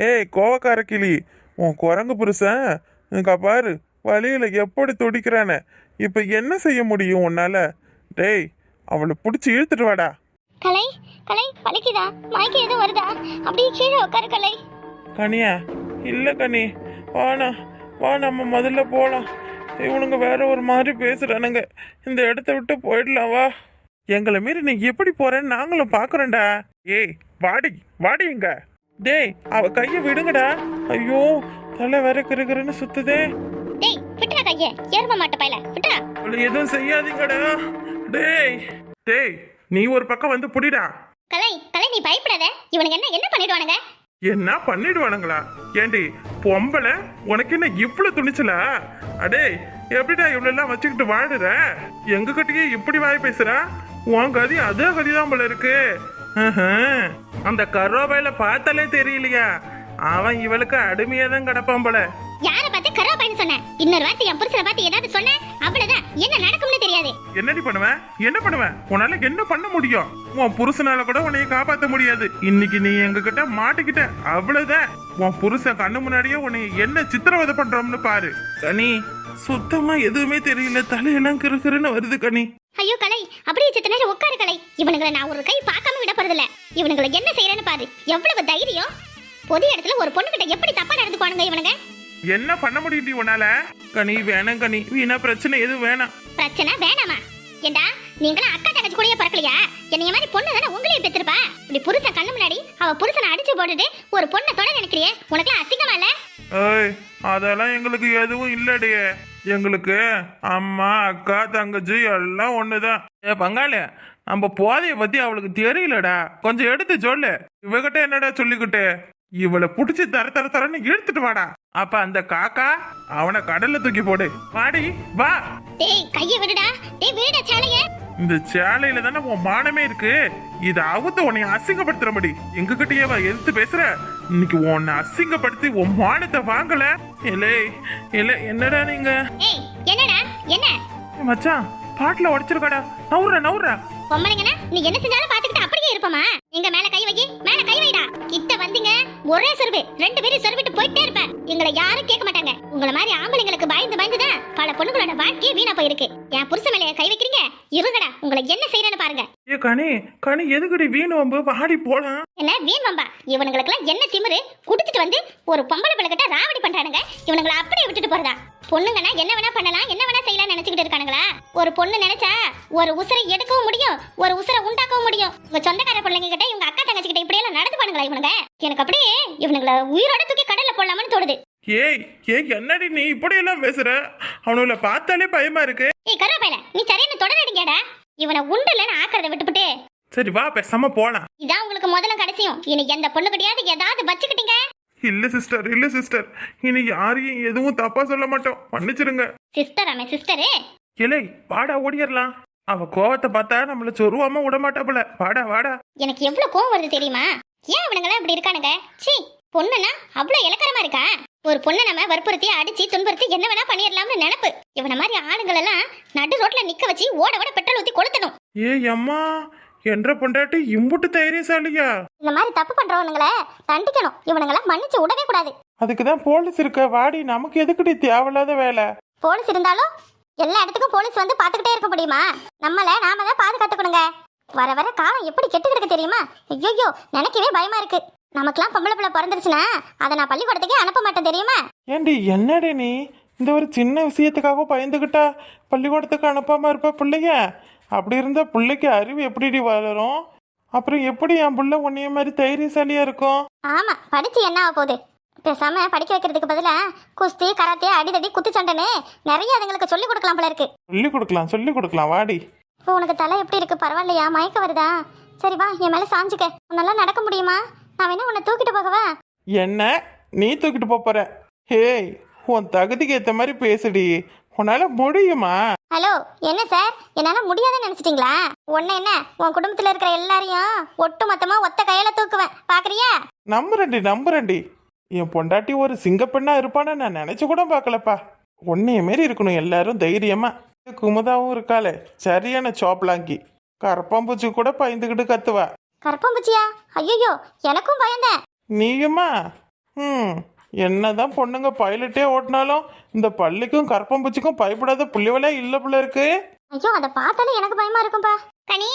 ஏய் கோவக்கார கிளி, உன் குரங்கு புருஷன் இங்க பாரு வழியில எப்படி துடிக்கிறானே. இப்ப என்ன செய்ய முடியும் உன்னால? டேய், அவளை பிடிச்சி இழுத்துட்டு வாடா. கலை கலை வலிக்குதா? மயக்கம் எதுவும் வருதா? அப்படியே கீழே உட்காரு கலை. கனியா, இல்ல கனி, வாண்ணா வா, நம்ம முதல்ல போலாம். இவனுங்க வேற ஒரு மாதிரி பேசுறானுங்க. இந்த இடத்த விட்டு போயிடலாம் வா. எங்களை மீறி நீ எப்படி போறேன்னு நாங்களும் பாக்குறோம்டா. ஏய் வாடி வாடி இங்க. டேய், அவ கைய விடுங்கடா. ஐயோ, தலை வேற கிருகிருன்னு சுத்துதே. டேய் விட்டுடா கையே, ஏறும மாட்ட பையல விட்டுடா. அவளை எதுவும் செய்யாதீங்கடா. டேய் டேய், நீ ஒரு பக்கம் வந்து புடிடா. கலை கலை நீ பயப்படாத. இவனுக்கு என்ன என்ன பண்ணிடுவானுங்க? என்ன பண்ணிடுவானுங்களா? ஏண்டி பொம்பளை, உனக்கு என்ன இவ்வளவு துணிச்சலா? அடே, எப்படிடா இவ்வளவு எல்லாம் வச்சுக்கிட்டு வாடுற? எங்க கிட்டயே இப்படி வாய் பேசுற? உன் கதி அதே கதிதான் போல இருக்கு. அந்த கரோபாயில பார்த்தாலே தெரியலையா, அவன் இவளுக்கு அடிமையா தான் கிடப்பான் போல. யார பார்த்து கரோ பையன் சொன்ன? இன்னொரு வார்த்தை என் புருஷனை பார்த்து ஏதாவது சொன்ன அவ்வளவுதான், என்ன நடக்கும்னு தெரியாது. என்னடி பண்ணுவேன்? என்ன பண்ணுவேன்? உன்னால என்ன பண்ண முடியும்? உன் புருஷனால கூட உன்னைய காப்பாத்த முடியாது. இன்னைக்கு நீ எங்க கிட்ட மாட்டிக்கிட்ட, அவ்வளவுதான். உன் புருஷன் கண்ணு முன்னாடியே உன்னைய என்ன சித்திரவதை பண்றோம்னு பாரு. கனி, சுத்தமா எதுவுமே தெரியல, தலையெல்லாம் கிறுகிறுன்னு வருது கனி. ஐயோ கலை, அப்படியே சித்த நேரம் உட்காரு கலை. இவனுங்களை நான் ஒரு கை பார்க்காம விட போறதில்ல. இவனுங்களை என்ன செய்யறேன்னு பாரு. எவ்வளவு தைரியம்! பொது இடத்துல ஒரு பொண்ணு கிட்ட எப்படி தப்பா நடந்துக்குவானுங்க இவனுங்க. என்ன பண்ண முடியும்டி உன்னால? கனி வேணாம் கனி, வீணா பிரச்சனை எதுவும் வேணாம். பிரச்சனை வேணாமா? ஏண்டா நீங்களா அக்கா தங்கச்சி கூடயே பிறக்கலையா? என்னைய மாதிரி பொண்ணு தானே உங்களையும் பெற்றிருப்பா. இப்படி புருஷன் கண்ணு முன்னாடி அவ புருஷனை அடிச்சு போட்டுட்டு ஒரு பொண்ணை தொட நினைக்கிறியே, உனக்கு அசிங்கமா இல்ல? ஏய், அதெல்லாம் எங்களுக்கு எதுவும் இல்லடி. எங்களுக்கு அம்மா அக்கா தங்கச்சி எல்லாம் ஒண்ணுதான். பங்காளி, நம்ம போதைய பத்தி அவளுக்கு தெரியலடா, கொஞ்சம் எடுத்து சொல்லு. இவகிட்ட என்னடா சொல்லிக்கிட்டு? இவளை புடிச்சு தர தர தரன்னு இழுத்துட்டு வாடா. அப்ப அந்த காக்கா அவனை கடல்ல தூக்கி போடு. வாடி வா. டேய் கையை விடுடா. டேய் விடுடா சேலைய. இந்த சேலையில தானே உன் மானமே இருக்கு. இத அவுத்து உன்னை அசிங்கப்படுத்துறபடி எங்க கிட்டயே வா எதிர்த்து பேசுற. இன்னைக்கு உன்னை அசிங்கப்படுத்தி உன் மானத்தை வாங்கல. இல்லை இல்லை, என்னடா நீங்க? ஏய் என்னடா என்ன? மச்சான், பாட்டுல உடைச்சிருக்கடா. நவுற நவுற. பொம்பளைங்கனா நீ என்ன செஞ்சாலும் பாத்துக்கிட்டு அப்படியே இருப்பமா? எங்க மேல கை வை, மேல கை வைடா. கிட்ட வந்தீங்க ஒரே சொருவு, ரெண்டு பேரும் சொருவிட்டு போயிட்டே இருப்பேன். எங்களை யாரும் கேட்க மாட்டாங்க. உங்கள மாதிரி ஆம்பளைங்களுக்கு பயந்து பயந்துதான் பல பொண்ணுங்களோட வாழ்க்கையே வீணா போயிருக்கு. என் புருஷ மேல கை வைக்கிறீங்க, இருங்கடா உங்களை என்ன செய்யறேன்னு பாருங்க. ஏ கனி, கனி எதுக்குடி வீண் வம்பு? வாடி போலாம். என்ன வீண் வம்பா? இவனுங்களுக்குலாம் என்ன திமிரு? குடிச்சிட்டு வந்து ஒரு பொம்பளை பிள்ளைகிட்ட ராவடி பண்றானுங்க. இவனுங்களை அப்படியே விட்டுட்டு போறதா? பொண்ணுங்கன்னா என்ன வேணா பண்ணலாம், என்ன வேணா செய்யலாம் நினைச்சுக்கிட்டு இருக்கானுங்களா? ஒரு பொண்ணு நினைச்சா ஒரு உசுரை எடுக்கவும் முடியும், ஒரு உசுரை உண்டாக்கவும் முடியும். உங்க சொந்தக்கார பிள்ளைங்க கிட்ட, இவங்க அக்கா தங்கச்சி கிட்ட இப்படி எல்லாம் நடந்து பானுங்களா இவனுங்க? எனக்கு அப்படியே இவனுங்களை உயிரோட தூக்கி கடல்ல போடலாம்னு தோடுது. ஏய் ஏய், என்னடி நீ இப்படி எல்லாம் பேசுற? அவனுல பார்த்தாலே பயமா இருக்கு. ஏய் கருவாப்பையில, நீ சரியான தொடரடிங்கடா. இவனை உண்டுலன்னு ஆக்கிறத விட்டுப்புட்டு சரி வா, பேசாம போலாம். இதான் உங்களுக்கு முதல்ல கடைசியும். இனி எந்த பொண்ணு கிடையாது ஏதாவது வச்சுக்கிட்டீங்க. இல்ல சிஸ்டர், இல்ல சிஸ்டர், இனி யாரையும் எதுவும் தப்பா சொல்ல மாட்டோம், மன்னிச்சிருங்க. சிஸ்டர் அம்மே சிஸ்டரு. இலை வாடா, ஓடிடலாம். அவ கோவத்தை பார்த்தா நம்மள சொருவாம விட மாட்டாப்புல. வாடா வாடா. எனக்கு எவ்வளவு கோவம் வருது தெரியுமா? ஏன் இவனுங்கெல்லாம் இப்படி இருக்கானுங்க? சீ, பொண்ணுனா அவ்வளவு இலக்கரமா இருக்கா? ஒரு பொண்ணை நம்ம வற்புறுத்தி அடிச்சு துன்புறுத்தி என்ன வேணா பண்ணிடலாம்னு நினைப்பு. இவனை மாதிரி ஆளுங்கள் எல்லாம் நடு ரோட்ல நிக்க வச்சு ஓட ஓட பெட்ரோல் ஊத்தி கொளுத்தணும். ஏய் அம்மா, என்ற பொண்டாட்டி இம்புட்டு தைரியசாலியா? இந்த மாதிரி தப்பு பண்றவனுங்களை தண்டிக்கணும். இவனுங்களை மன்னிச்சு விடவே கூடாது. அதுக்குதான் போலீஸ் இருக்க. வாடி, நமக்கு எதுக்குடி தேவையில்லாத வேலை? போலீஸ் இருந்தாலும் எல்லா இடத்துக்கும் போலீஸ் வந்து பாத்துக்கிட்டே இருக்க முடியுமா? நம்மள நாம தான் பாதுகாத்துக்கணுங்க. வர வர காலம் எப்படி கெட்டு கிடக்கு தெரியுமா? ஐயோ, நினைக்கவே பயமா இருக்கு. நமக்கெல்லாம் பொம்பளை பிள்ளை பிறந்துருச்சுன்னா அதை நான் பள்ளிக்கூடத்துக்கே அனுப்ப மாட்டேன் தெரியுமா? ஏண்டி என்னடி நீ இந்த ஒரு சின்ன விஷயத்துக்காக பயந்துகிட்டா பள்ளிக்கூடத்துக்கு அனுப்பாம இருப்ப பிள்ளைய? அப்படி இருந்தா பிள்ளைக்கு அறிவு எப்படி வளரும்? அப்புறம் எப்படி என் பிள்ளை உன்னைய மாதிரி தைரியசாலியா இருக்கும்? ஆமா, படிச்சு என்ன ஆக போகுது? பேசாம படிக்க வைக்கிறதுக்கு பதிலா குஸ்தி கராத்தே அடிதடி குத்துச்சண்டைன்னு நிறைய அதுங்களுக்கு சொல்லி கொடுக்கலாம் போல இருக்கு. சொல்லி கொடுக்கலாம் வாடி. இப்போ உனக்கு தலை எப்படி இருக்கு? பரவாயில்லையா? மயக்க வருதா? சரி வா, என் மேல சாஞ்சுக்க. உன்னால நடக்க முடியுமா? நான் வேணா உன்னை தூக்கிட்டு போகவா? என்ன நீ தூக்கிட்டு போற? ஹேய், உன் தகுதிக்கு ஏத்த மாதிரி பேசுடி. உன்னால முடியுமா? ஹலோ, என்ன சார், என்னால முடியாதுன்னு நினைச்சிட்டீங்களா? உன்ன என்ன, உன் குடும்பத்துல இருக்கிற எல்லாரையும் ஒட்டு மொத்தமா ஒத்த கையில தூக்குவேன், பாக்குறியா? நம்புறேன்டி. என் பொண்டாட்டி ஒரு சிங்கப்பெண்ணா இருப்பான்னு நான் நினைச்சு கூட பாக்கலப்பா. உன்னைய மாரி இருக்கணும் எல்லாரும் தைரியமா. குமுதாவும் இருக்காளே, சரியான சோப்லாங்கி. கரப்பாம்பூச்சி கூட பயந்துகிட்டு கத்துவா. கரப்பாம்பூச்சியா? ஐயோ, எனக்கும் பயந்தேன். நீயுமா? ம். என்னதான் பொண்ணுங்க பைலட்டே ஓட்டினாலும் இந்த பள்ளிக்கும் கற்பம்பூச்சிக்கும் பயப்படாத புள்ளிவளே இல்லை போல இருக்கு. ஐயோ அதை பார்த்தாலே எனக்கு பயமா இருக்கும்பா. கனி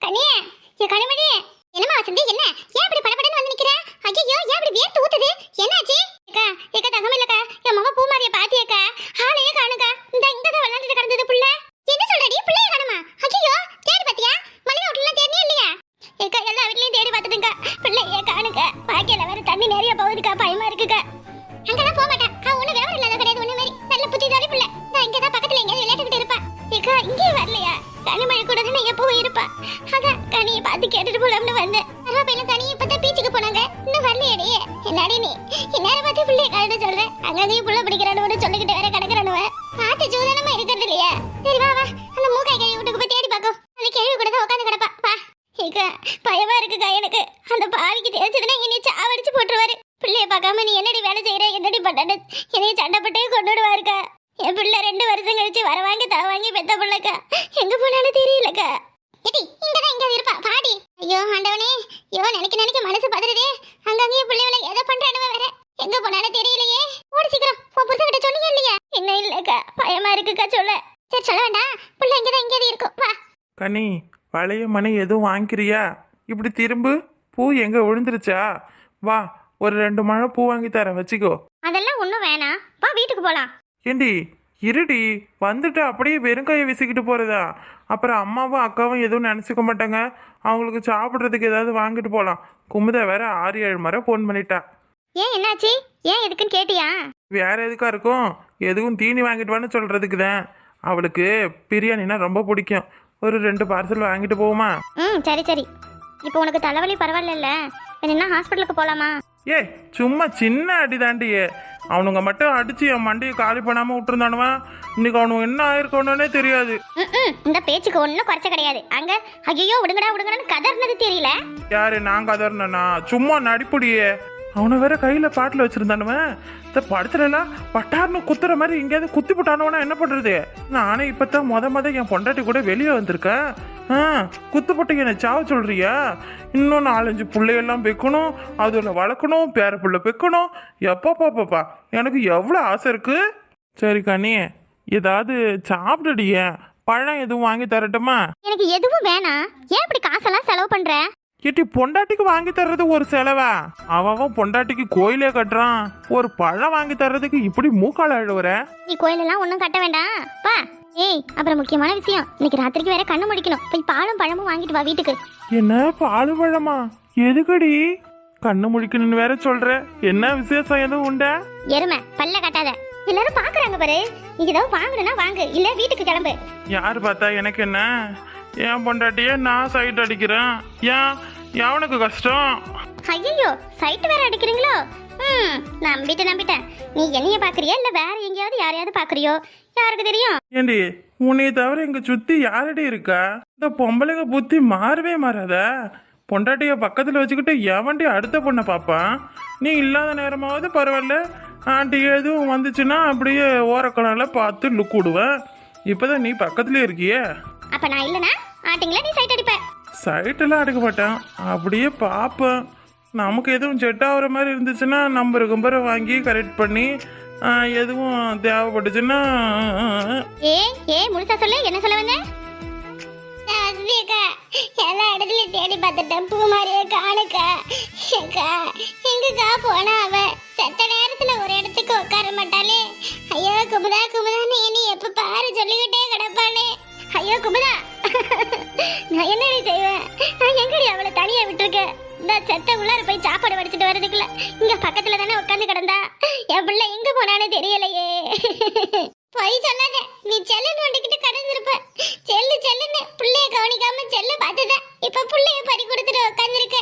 கனியே ஏ கனிமணி, என்னம்மா வசந்தி, என்ன ஏன் இப்படி படபடன்னு வந்து நிக்கிற? ஐயோ ஏன் இப்படி வேர்த்து ஊத்துது? என்னாச்சு? ஏக்கா ஏக்கா தகமே இல்லக்கா, என் மக பூமாரிய பாத்தியக்கா? ஆளையே காணுக்கா, இங்கதான் விளையாண்டுட்டு கிடந்தது புள்ள. என்ன சொல்றடி, பிள்ளைய காணுமா? ஐயோ தேடி பாத்தியா? மளிகை வீட்டுல தேடினே இல்லையா? ஏக்கா எல்லா வீட்லயும் தேடி பார்த்துட்டுங்க, பிள்ளைய காணுக்கா. பாக்கியில வேற தண்ணி நிறைய போகுதுக்கா, பயமா இருக்குக்கா. அங்கெல்லாம் போக மாட்டேன், ஒண்ணு விவரம் இல்லாத கிடையாது, ஒண்ணு மாதிரி நல்ல புத்திசாலி பிள்ளை. நான் இங்கதான் பக்கத்துல எங்கேயாவது விளையாட்டுக்கிட்டு இருப்பா. ஏக்கா இங்கேயும் வரலையா? கனிமழை கூட தானே எப்பவும் இருப்பா. அதான் கனியை பார்த்து கேட்டுட்டு போலாம்னு வந்தேன். பையன் கனி இப்பதான் பீச்சுக்கு போனாங்க, இன்னும் வரலையடி. என்னடி நீ இந்நேரம் பார்த்து பிள்ளைய கலந்து சொல்றேன், அங்கேயும் புள்ள பிடிக்கிறானு சொல்லிக்கிட்டு வேற கிடக்குறானுவ. பார்த்து சூதனமா இருக்கிறது இல்லையா? சரி வா வா, அந்த மூக்காய் கழுவி வீட்டுக்கு போய் தேடி பார்க்கும். அந்த கிழவி கூட தான் உட்காந்து கிடப்பா. பா ஏக்கா பயமா இருக்குக்கா எனக்கு. அந்த பாவிக்கு தெரிஞ்சதுன்னா என்னைய சாவடிச்சு போட்டுருவாரு. பிள்ளைய பார்க்காம நீ என்னடி வேலை செய்யற, என்னடி பண்ணு, என்னைய சண்டைப்பட்டே கொண்டு விடுவாருக்கா. என் பிள்ளை 2 வருஷம் கழிச்சு வர வாங்கி தர வாங்கி பெத்த பிள்ளைக்கா, எங்க போனாலும் தெரியலக்கா. ஏடி இங்கதான் இங்க இருப்பா பாடி. ஐயோ ஆண்டவனே, ஐயோ நினைக்க மனசு பதறுதே. அங்கங்கேயும் பிள்ளைகளை எதை பண்றானுவ வேற, எங்க போனாலும் தெரியலையே. ஓடி சீக்கிரம் உன் புருஷன் கிட்ட சொன்னீங்க இல்லையா? என்ன இல்லக்கா, பயமா இருக்குக்கா சொல்ல. சரி சொல்ல வேண்டாம், பிள்ளை இங்கதான் இங்கே இருக்கும். வா கனி, பழைய மணி எதுவும் வாங்கிக்கிறியா? இப்படி திரும்பு. பூ எங்க விழுந்துருச்சா? வா, ஒரு 2 மழை பூ வாங்கி தரேன், வச்சுக்கோ. அதெல்லாம் ஒன்றும் வேணாம், வா வீட்டுக்கு போலாம். ஏண்டி இருடி, வந்துட்டு அப்படியே வெறுங்கையை வீசிக்கிட்டு போறதா? அப்புறம் அம்மாவும் அக்காவும் எதுவும் நினச்சிக்க மாட்டாங்க. அவங்களுக்கு சாப்பிட்றதுக்கு ஏதாவது வாங்கிட்டு போகலாம். குமுதா வேற 6-7 முறை ஃபோன் பண்ணிட்டா. ஏன் என்னாச்சு? ஏன் எதுக்குன்னு கேட்டியா? வேற எதுக்கா இருக்கும், எதுவும் தீனி வாங்கிட்டு வான்னு சொல்றதுக்கு தான். அவளுக்கு பிரியாணினா ரொம்ப பிடிக்கும். ஒரு 2 பார்சல் வாங்கிட்டு போகுமா? சரி சரி. இப்போ உனக்கு தலைவலி பரவாயில்ல, என்ன ஹாஸ்பிட்டலுக்கு போலாமா? ஏ சும்மா சின்ன அடி தாண்டியே. அவனுங்க மட்டும் அடிச்சு என் மண்டியை காலி பண்ணாம விட்டுருந்தானுவா, இன்னைக்கு அவனுக்கு என்ன ஆயிருக்கணும்னே தெரியாது. இந்த பேச்சுக்கு ஒன்றும் குறைச்ச கிடையாது. அங்க ஐயோ விடுங்கடா விடுங்கடான்னு கதர்னது தெரியல. யாரு நான் கதர்னா? சும்மா நடிப்புடியே. அவனை வேற கையில பாட்டில் வச்சிருந்தானுவன். இந்த படத்துலலாம் பட்டார்னு குத்துற மாதிரி எங்கேயாவது குத்தி போட்டானுவனா என்ன பண்றது? நானே இப்பதான் மொத என் பொண்டாட்டி கூட வெளியே வந்திருக்கேன். குத்து போட்டு என்னை சாவ சொல்றியா? இன்னும் 4-5 பிள்ளையெல்லாம் வைக்கணும், அதில் வளர்க்கணும், பேர பிள்ளை வைக்கணும். எப்பா எனக்கு எவ்வளோ ஆசை இருக்கு. சரி கனி, ஏதாவது சாப்பிடுடிய, பழம் எதுவும் வாங்கி தரட்டுமா? எனக்கு எதுவும் வேணாம். ஏன் இப்படி காசெல்லாம் செலவு பண்ற? கிட்டி பொண்டாட்டிக்கு வாங்கி தர்றது ஒரு செலவா? அவன் பொண்டாட்டிக்கு கோயிலே கட்டுறான், ஒரு பழம் வாங்கி தர்றதுக்கு இப்படி மூக்கால அழுவுற? நீ கோயிலெல்லாம் ஒன்றும் கட்ட வேண்டாம் பா. ஏய் அப்புறம் முக்கியமான விஷயம், இன்னைக்கு ராத்திரிக்கு வேற கண்ணு முடிக்கணும். போய் பாலும் பழமும் வாங்கிட்டு வா வீட்டுக்கு. என்ன பாலு பழமா? எதுக்கடி கண்ணு முழிக்கணும்னு வேற சொல்ற? என்ன விசேஷம் எதுவும் உண்டா? எருமை பல்ல கட்டாத, எல்லாரும் பாக்குறாங்க பாரு. நீ ஏதாவது வாங்கணும்னா வாங்கு, இல்ல வீட்டுக்கு கிளம்பு. யார் பார்த்தா எனக்கு என்ன? என் பொண்டாட்டியே நான் சைட் அடிக்கிறேன், ஏன் எவனுக்கு கஷ்டம்? ஐயோ சைட் வேற அடிக்கிறீங்களோ? நம்பிட்டேன். நீ என்னைய பாக்குறியா இல்ல வேற எங்கேயாவது யாரையாவது பாக்குறியோ? யாருக்கு தெரியும்? ஏண்டி உன்னைய தவிர இங்க சுத்தி யாரடி இருக்கா? இந்த பொம்பளைங்க புத்தி மாறவே மாறாத. பொண்டாட்டிய பக்கத்துல வச்சுக்கிட்டு எவன்டி அடுத்த பொண்ணை பார்ப்பான்? நீ இல்லாத நேரமாவது பரவாயில்ல, ஆண்டி எதுவும் வந்துச்சுன்னா அப்படியே ஓரக்கணால பார்த்து லுக் விடுவேன். இப்பதான் நீ பக்கத்துலயே இருக்கியே. அப்ப நான் இல்லனா ஆட்டிங்களா நீ சைட் அடிப்ப? சைட்டெல்லாம் அடிக்க மாட்டேன், அப்படியே பார்ப்பேன். நமக்கு எதுவும் செட் ஆகுற மாதிரி இருந்துச்சுன்னா நம்பரை வாங்கி கரெக்ட் பண்ணி எதுவும் தேவைப்பட்டுச்சுன்னா. ஏ முழுசா சொல்லு, என்ன சொல்ல வந்த? எல்லா இடத்துலயும் தேடி பார்த்துட்டேன், பூ மாதிரியே காணுக்கா. எங்கக்கா போனா அவ செத்த நேரத்துல ஒரு இடத்துக்கு உட்கார மாட்டாளே. ஐயோ குமுதா குமுதான்னு இனி எப்ப பாரு சொல்லிக்கிட்டே கிடப்பானே. ஐயோ குமுதா, நான் என்னடி செய்வேன்? நான் எங்கடி அவளை தனியா விட்டுருக்கேன்? இந்த செத்த உள்ளார போய் சாப்பாடு வடிச்சிட்டு வர்றதுக்குள்ள இங்க பக்கத்துல தானே உட்காந்து கிடந்தா. என் பிள்ளை எங்க போனானே தெரியலையே. போய் சொல்லாத, நீ செல்லுன்னு வந்துக்கிட்டு கடந்திருப்ப. செல்லுன்னு பிள்ளைய கவனிக்காம செல்ல பார்த்துதான் இப்ப பிள்ளைய பறி கொடுத்துட்டு உட்காந்துருக்க.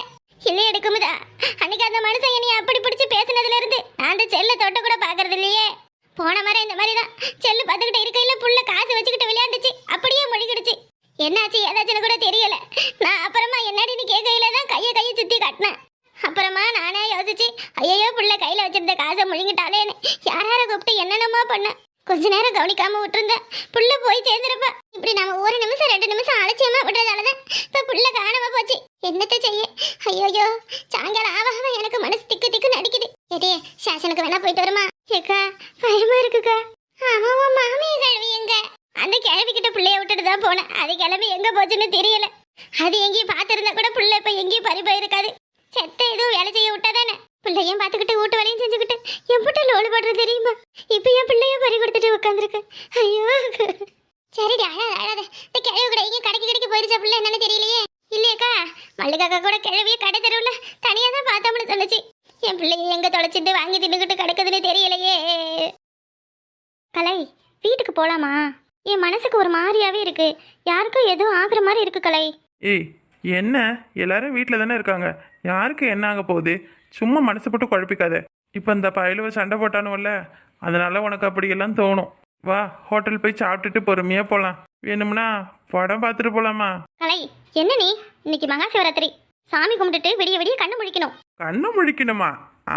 இல்லை எடுக்குமுதா, அன்னைக்கு அந்த மனுஷன் என்னைய அப்படி பிடிச்சி பேசினதுல இருந்து நான் அந்த செல்ல தொட்ட கூட பாக்குறது இல்லையே. போன மாதிரி இந்த மாதிரிதான் செல்லு பார்த்துக்கிட்டு இருக்கையில புள்ள காசு வச்சுக்கிட்டு விளையாண்டுச்சு, அப்படியே மொழிகிடுச்சு. என்னாச்சு ஏதாச்சுன்னு கூட தெரியல. நான் அப்புறமா என்னடின்னு கேட்கையில தான் கையை சுத்தி காட்டினேன். அப்புறமா நானே யோசிச்சு ஐயோ புள்ள கையில வச்சிருந்த காசை முழுங்கிட்டாலேன்னு யாரார கூப்பிட்டு என்னென்னமோ பண்ண. கொஞ்ச நேரம் கவனிக்காம விட்டுருந்தேன் புள்ள போய் சேர்ந்துருப்பா. இப்படி நம்ம ஒரு நிமிஷம் 2 நிமிஷம் அலட்சியமா விடுறதாலதான் இப்ப புள்ள காணாம போச்சு. என்னத்த செய்ய? ஐயோ சாயங்காலம் ஆவாக எனக்கு மனசு திக்கு திக்கு நடிக்குது. ஏடே ஸ்டேஷனுக்கு வேணா போயிட்டு வருமா? ஏக்கா பயமா இருக்குக்கா. ஆமா உன் மாமிய கிழவி எங்க? அந்த கிழவி கிட்ட பிள்ளைய விட்டுட்டு தான் போனேன். அது கிளம்பி எங்க போச்சுன்னு தெரியல. அது எங்கேயும் பார்த்திருந்தா கூட புள்ள இப்ப எங்கேயும் பறி போயிருக்காது. செத்த எதுவும் வேலை செய்ய விட்டாதானே. பிள்ளையும் பார்த்துக்கிட்டு வீட்டு வேலையும் செஞ்சுக்கிட்டு என் புட்ட லோடு போடுறது தெரியுமா? இப்ப என் பிள்ளைய பறி கொடுத்துட்டு உட்காந்துருக்கேன். ஐயோ சரிடி அழாத அழாத. இந்த கிழவி கூட எங்கேயும் கடைக்கு போயிருச்சா பிள்ளை என்னன்னு தெரியலையே. இல்லையக்கா மல்லிகாக்கா கூட கிழவிய கடை தெருவுல தனியா தான் பார்த்தோம்னு சொல்லுச்சு. என் பிள்ளைய எங்க தொலைச்சிட்டு வாங்கி தின்னுக்கிட்டு கிடக்குதுன்னு தெரியலையே. கலை வீட்டுக்கு போலாமா? என் மனசுக்கு ஒரு மாதிரியாவே இருக்கு. யாருக்கும் எதுவும் ஆகுற மாதிரி இருக்கு கலை. ஏய் என்ன எல்லாரும் வீட்டில் தானே இருக்காங்க, யாருக்கு என்ன ஆக போகுது? சும்மா மனசு போட்டு குழப்பிக்காத. இப்போ இந்த பயலுவ சண்டை போட்டானுவல்ல, அதனால உனக்கு அப்படியெல்லாம் தோணும். வா ஹோட்டல் போய் சாப்பிட்டுட்டு பொறுமையாக போகலாம். வேணும்னா படம் பார்த்துட்டு போகலாமா? கலை என்ன நீ இன்னைக்கு மகா சிவராத்திரி சாமி கும்பிட்டுட்டு விடிய விடிய கண்ணு முழிக்கணும். கண்ணு முழிக்கணுமா?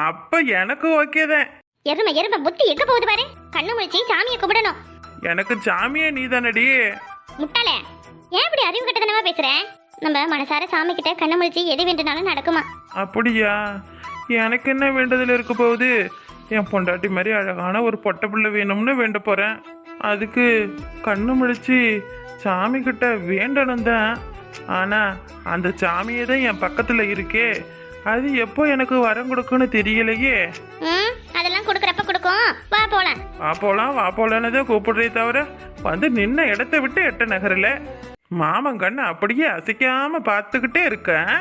அப்போ எனக்கு ஓகே தான். எருமை புத்தி எங்க போகுது பாரு. கண்ணு முழிச்சு சாமியை கும்பிடணும். எனக்கு சாமியே நீ தானடி. முட்டாளே ஏன் இப்படி அறிவு கட்டதனமா பேசுற? நம்ம மனசார சாமி கிட்ட கண்ணு முழிச்சு எது வேண்டுனாலும் நடக்குமா? அப்படியா? எனக்கு என்ன வேண்டுதல் இருக்க போகுது? என் பொண்டாட்டி மாதிரி அழகான ஒரு பொட்டை பிள்ளை வேணும்னு வேண்ட போகிறேன். அதுக்கு கண்ணு முழிச்சு சாமி கிட்ட வேண்டணும் தான். ஆனால் அந்த சாமியே தான் என் பக்கத்தில் இருக்கே, அது எப்போ எனக்கு வரம் கொடுக்குன்னு தெரியலையே. அதெல்லாம் கொடுக்குறப்ப கொடுக்கும். வா போலாம். வா போலான்னு தான் கூப்பிடுறே தவிர வந்து நின்ன இடத்த விட்டு எட்ட நகரல. மாமன் கண்ணு அப்படியே அசைக்காம பார்த்துக்கிட்டே இருக்கேன்.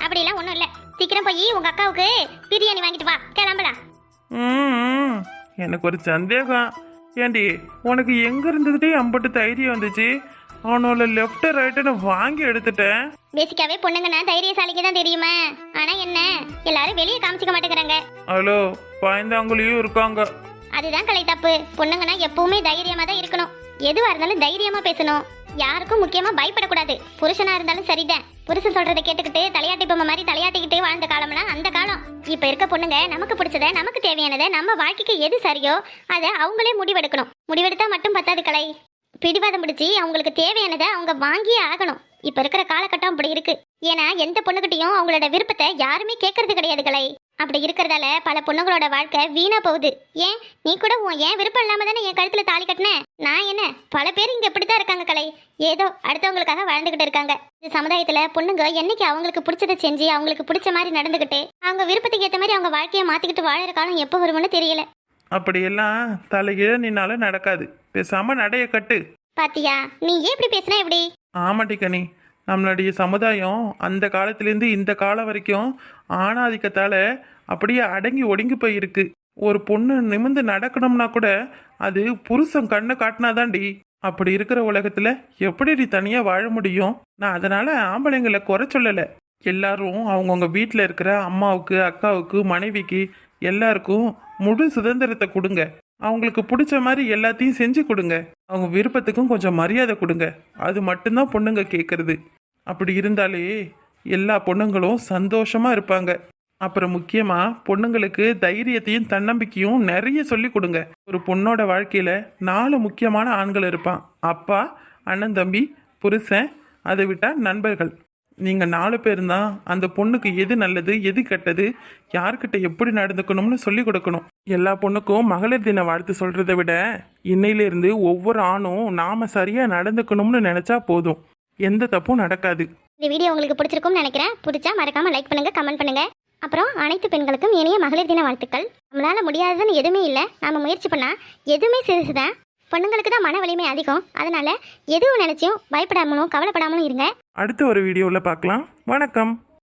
அப்படிலாம் ஒன்றும் இல்லை. சீக்கிரம் போய் உங்க அக்காவுக்கு பிரியாணி வாங்கிட்டு வா, கிளம்பலாம். எனக்கு ஒரு சந்தேகம். ஏண்டி உனக்கு எங்க இருந்ததுட்டே அம்பட்டு தைரியம் வந்துச்சு? அவனோட லெஃப்ட் ரைட்டுன்னு வாங்கி எடுத்துட்டேன். பேசிக்காவே பொண்ணுங்கன்னா தைரியசாலிக்கு தான் தெரியுமா? ஆனா என்ன எல்லாரும் வெளியே காமிச்சிக்க மாட்டேங்கிறாங்க. ஹலோ பயந்தாங்குழியும் இருக்காங்க. அதுதான் கலை தப்பு. பொண்ணுங்கன்னா எப்பவுமே தைரியமா தான் இருக்கணும். எதுவா இருந்தாலும் தைரியமா பேசணும். யாருக்கும் முக்கியமா பயப்படக்கூடாது. புருஷனா இருந்தாலும் சரிதான். புருஷன் சொல்றதை கேட்டுக்கிட்டு தலையாட்டி பொம்மை மாதிரி தலையாட்டிக்கிட்டு வாழ்ந்த காலம்னா அந்த காலம். இப்ப இருக்க பொண்ணுங்க நமக்கு பிடிச்சத நமக்கு தேவையானதை நம்ம வாழ்க்கைக்கு எது சரியோ அதை அவங்களே முடிவெடுக்கணும். முடிவெடுத்தா மட்டும் பத்தாது கலை. பிடிவாதம் பிடிச்சி அவங்களுக்கு தேவையானதை அவங்க வாங்கியே ஆகணும். இப்ப இருக்கிற காலகட்டம் அப்படி இருக்கு. ஏன்னா எந்த பொண்ணுகிட்டையும் அவங்களோட விருப்பத்தை யாருமே கேட்கறது கிடையாது கலை. அப்படி இருக்கிறதால பல பொண்ணுங்களோட வாழ்க்கை வீணா போகுது. ஏன் நீ கூட ஏன் விருப்பம் இல்லாம தானே என் கழுத்துல தாலி கட்டின? நான் என்ன பல பேர் இங்க இப்படித்தான் இருக்காங்க கலை. ஏதோ அடுத்தவங்களுக்காக வாழ்ந்துகிட்டு இருக்காங்க. இந்த சமுதாயத்துல பொண்ணுங்க என்னைக்கு அவங்களுக்கு பிடிச்சதை செஞ்சு அவங்களுக்கு பிடிச்ச மாதிரி நடந்துகிட்டு அவங்க விருப்பத்துக்கு ஏற்ற மாதிரி அவங்க வாழ்க்கையை மாத்திக்கிட்டு வாழற காலம் எப்போ வரும்னு தெரியல. அப்படியெல்லாம் தலைகீழ நின்னாலும் நடக்காது. பேசாம நடைய கட்டு. பாத்தியா நீ ஏன் இப்படி பேசினா எப்படி? ஆமாட்டி கனி, நம்மளுடைய சமுதாயம் அந்த காலத்திலேருந்து இந்த காலம் வரைக்கும் ஆணாதிக்கத்தால அப்படியே அடங்கி ஒடுங்கி போயிருக்கு. ஒரு பொண்ணு நிமிந்து நடக்கணும்னா கூட அது புருஷன் கண்ணை காட்டினாதான்டி. அப்படி இருக்கிற உலகத்துல எப்படி தனியா வாழ முடியும்? நான் அதனால ஆம்பளைங்களை குறை சொல்லலை. எல்லாரும் அவங்கவுங்க வீட்டில் இருக்கிற அம்மாவுக்கு அக்காவுக்கு மனைவிக்கு எல்லாருக்கும் முழு சுதந்திரத்தை கொடுங்க. அவங்களுக்கு பிடிச்ச மாதிரி எல்லாத்தையும் செஞ்சு கொடுங்க. அவங்க விருப்பத்துக்கும் கொஞ்சம் மரியாதை கொடுங்க. அது மட்டும்தான் பொண்ணுங்க கேட்கறது. அப்படி இருந்தாலே எல்லா பொண்ணுங்களும் சந்தோஷமா இருப்பாங்க. அப்புறம் முக்கியமா பொண்ணுங்களுக்கு தைரியத்தையும் தன்னம்பிக்கையும் நிறைய சொல்லி கொடுங்க. ஒரு பொண்ணோட வாழ்க்கையில 4 முக்கியமான ஆண்கள் இருப்பான். அப்பா, அண்ணன், தம்பி, புருஷன், அதை விட்டா நண்பர்கள். நீங்க 4 பேர் தான் அந்த பொண்ணுக்கு எது நல்லது எது கெட்டது யார்கிட்ட எப்படி நடந்துக்கணும்னு சொல்லி கொடுக்கணும். எல்லா பொண்ணுக்கும் மகளிர் தின வாழ்த்து சொல்றதை விட இன்னையிலிருந்து ஒவ்வொரு ஆணும் நாம சரியா நடந்துக்கணும்னு நினைச்சா போதும். எந்த தப்பும் நடக்காது. இந்த வீடியோ உங்களுக்கு பிடிச்சிருக்கும்னு நினைக்கிறேன். பிடிச்சா மறக்காம லைக் பண்ணுங்க, கமெண்ட் பண்ணுங்க. அப்புறம் அனைத்து பெண்களுக்கும் இனிய மகளிர் தின வாழ்த்துக்கள். நம்மளால முடியாததுன்னு எதுவுமே இல்லை. நாம முயற்சி பண்ணா எதுவுமே சிறுசுதான். பொண்ணுங்களுக்கு தான் மன வலிமை அதிகம். அதனால எதுவும் நினைச்சும் பயப்படாமலும் கவலைப்படாமலும் இருங்க. அடுத்த ஒரு வீடியோவில் பார்க்கலாம். வணக்கம்.